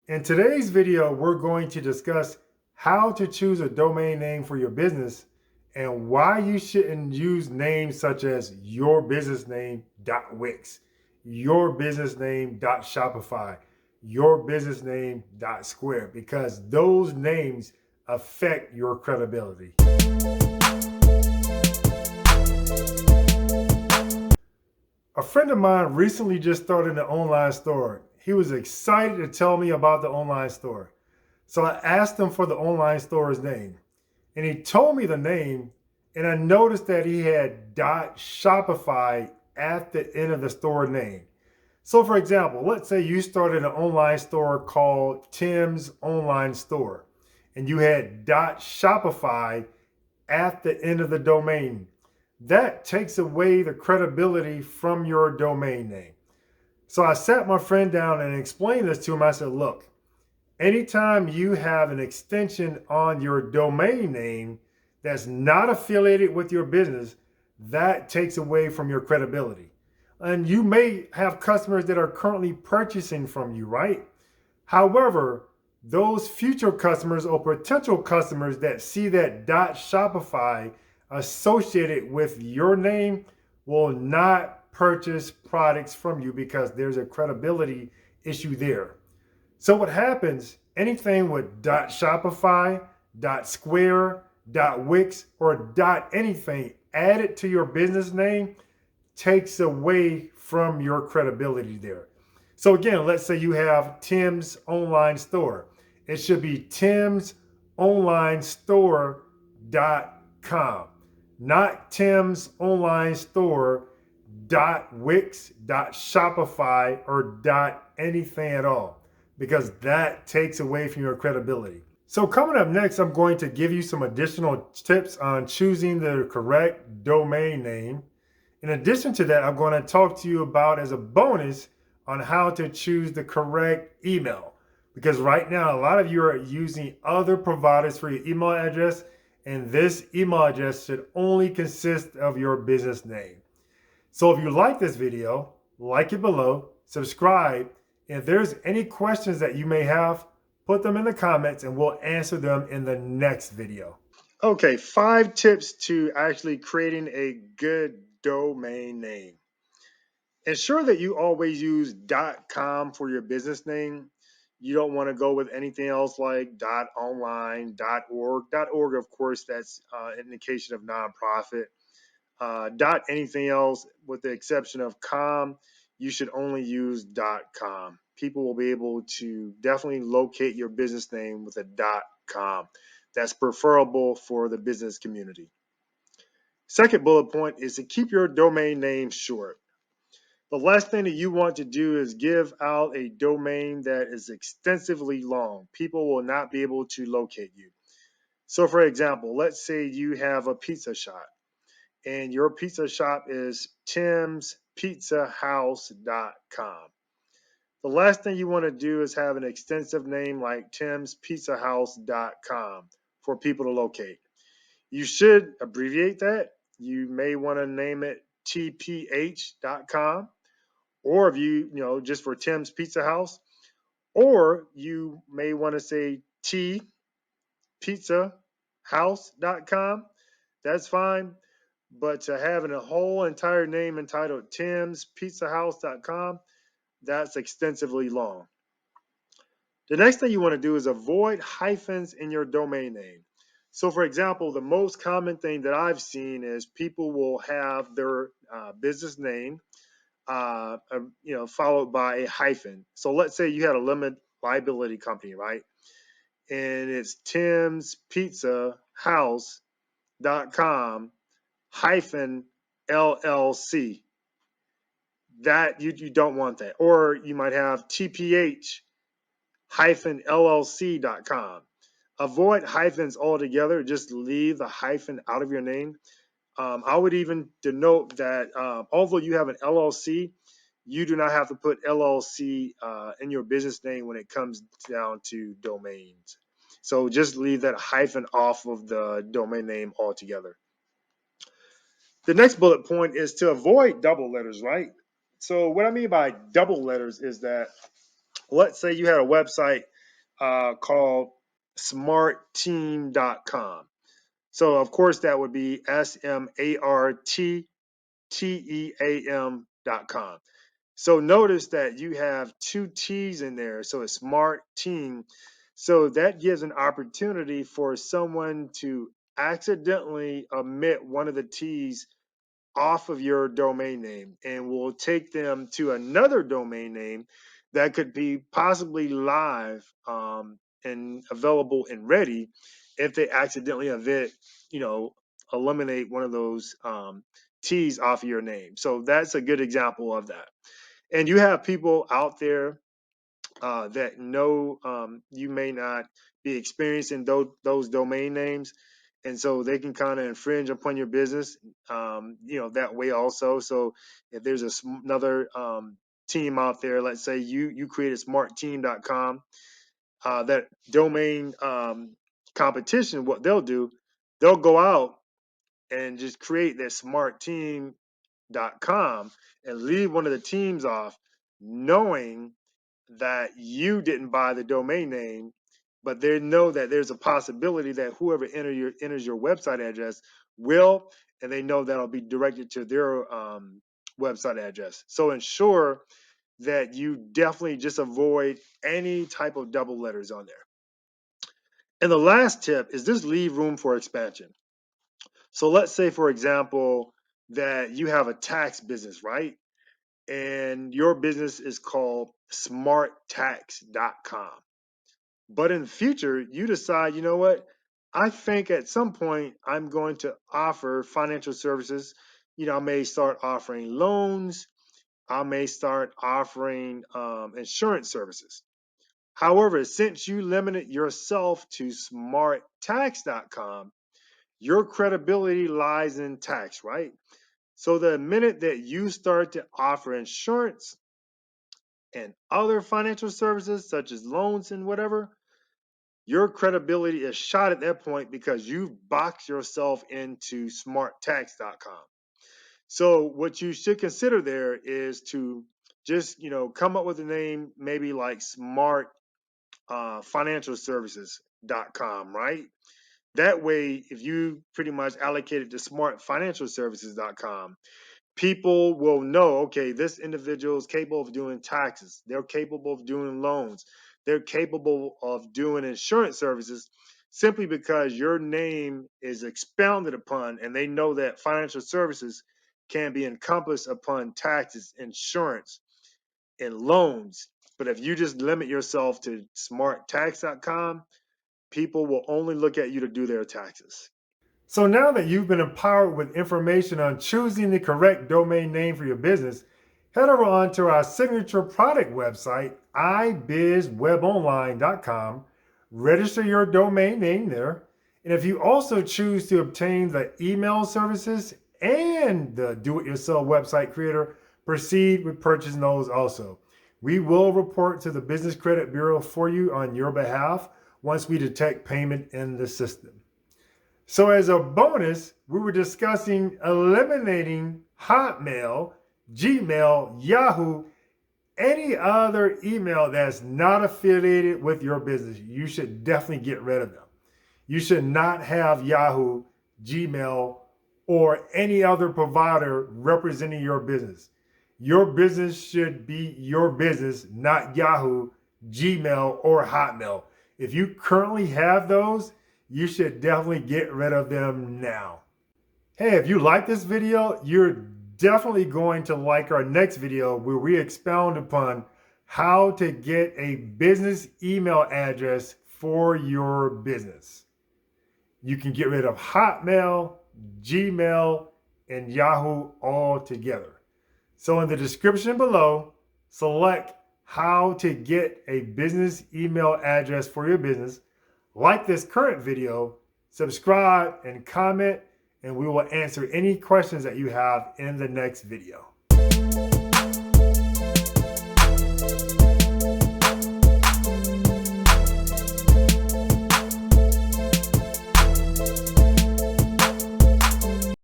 In today's video, we're going to discuss how to choose a domain name for your business and why you shouldn't use names such as yourbusinessname.wix, yourbusinessname.shopify, yourbusinessname.square, because those names affect your credibility. A friend of mine recently just started an online store. He was excited to tell me about the online store. So I asked him for the online store's name. And he told me the name, and I noticed that he had .shopify at the end of the store name. So for example, let's say you started an online store called Tim's Online Store, and you had .shopify at the end of the domain. That takes away the credibility from your domain name. So I sat my friend down and explained this to him. I said, look, anytime you have an extension on your domain name that's not affiliated with your business, that takes away from your credibility. And you may have customers that are currently purchasing from you, right? However, those future customers or potential customers that see that .shopify associated with your name will not purchase products from you because there's a credibility issue there. So what happens, anything with .shopify, .square, .wix, or .anything added to your business name takes away from your credibility there. So again, let's say you have Tim's Online Store. It should be timsonlinestore.com, not timsonlinestore.wix.shopify or .anything at all, because that takes away from your credibility. So coming up next, I'm going to give you some additional tips on choosing the correct domain name. In addition to that, I'm going to talk to you about, as a bonus, on how to choose the correct email. Because right now, a lot of you are using other providers for your email address, and this email address should only consist of your business name. So if you like this video, like it below, subscribe, and if there's any questions that you may have, put them in the comments and we'll answer them in the next video. Okay, 5 tips to actually creating a good domain name. Ensure that you always use .com for your business name. You don't want to go with anything else like .online, .org. .org, of course, that's an indication of nonprofit. Anything else, with the exception of .com, you should only use .com. People will be able to definitely locate your business name with a .com. That's preferable for the business community. Second bullet point is to keep your domain name short. The last thing that you want to do is give out a domain that is extensively long. People will not be able to locate you. So for example, let's say you have a pizza shop and your pizza shop is timspizzahouse.com. The last thing you want to do is have an extensive name like timspizzahouse.com for people to locate. You should abbreviate that. You may want to name it tph.com, or if you just for Tim's Pizza House, or you may want to say tpizzahouse.com. That's fine. But to having a whole entire name entitled timspizzahouse.com, that's extensively long. The next thing you want to do is avoid hyphens in your domain name. So for example, the most common thing that I've seen is people will have their business name followed by a hyphen. So let's say you had a limited liability company, right? And it's timspizzahouse.com hyphen LLC. That you don't want that. Or you might have TPH hyphen LLC.com. Avoid hyphens altogether. Just leave the hyphen out of your name. I would even denote that although you have an LLC, you do not have to put LLC in your business name when it comes down to domains. So just leave that hyphen off of the domain name altogether. The next bullet point is to avoid double letters, right? So what I mean by double letters is that, let's say you had a website called smartteam.com. So of course that would be SMARTTEAM.com. So notice that you have two T's in there. So it's smart team. So that gives an opportunity for someone to accidentally omit one of the T's off of your domain name and will take them to another domain name that could be possibly live and available and ready if they accidentally eliminate one of those T's off of your name. So that's a good example of that. And you have people out there that know you may not be experiencing those domain names, and so they can kind of infringe upon your business, that way also. So if there's another team out there, let's say you created smartteam.com, that domain competition, what they'll do, they'll go out and just create that smartteam.com and leave one of the teams off, knowing that you didn't buy the domain name, but they know that there's a possibility that whoever enters your website address will, and they know that'll be directed to their website address. So ensure that you definitely just avoid any type of double letters on there. And the last tip is just leave room for expansion. So let's say, for example, that you have a tax business, right? And your business is called smarttax.com. But in the future, you decide, you know what? I think at some point I'm going to offer financial services. I may start offering loans. I may start offering insurance services. However, since you limited yourself to smarttax.com, your credibility lies in tax, right? So the minute that you start to offer insurance and other financial services, such as loans and whatever, your credibility is shot at that point because you've boxed yourself into smarttax.com. So what you should consider there is to just, come up with a name, maybe like smart financial services.com, right? That way, if you pretty much allocate it to smartfinancialservices.com, people will know, okay, this individual is capable of doing taxes. They're capable of doing loans. They're capable of doing insurance services, simply because your name is expounded upon and they know that financial services can be encompassed upon taxes, insurance, and loans. But if you just limit yourself to smarttax.com, people will only look at you to do their taxes. So now that you've been empowered with information on choosing the correct domain name for your business, head over onto our signature product website, ibizwebonline.com, register your domain name there, and if you also choose to obtain the email services and the do-it-yourself website creator, proceed with purchasing those also. We will report to the Business Credit Bureau for you on your behalf once we detect payment in the system. So as a bonus, we were discussing eliminating Hotmail, Gmail, Yahoo, any other email that's not affiliated with your business. You should definitely get rid of them. You should not have Yahoo, Gmail, or any other provider representing your business. Your business should be your business, not Yahoo, Gmail, or Hotmail. If you currently have those, you should definitely get rid of them now. Hey, if you like this video, you're definitely going to like our next video where we expound upon how to get a business email address for your business. You can get rid of Hotmail, Gmail, and Yahoo all together. So in the description below, select how to get a business email address for your business. Like this current video, subscribe and comment, and we will answer any questions that you have in the next video.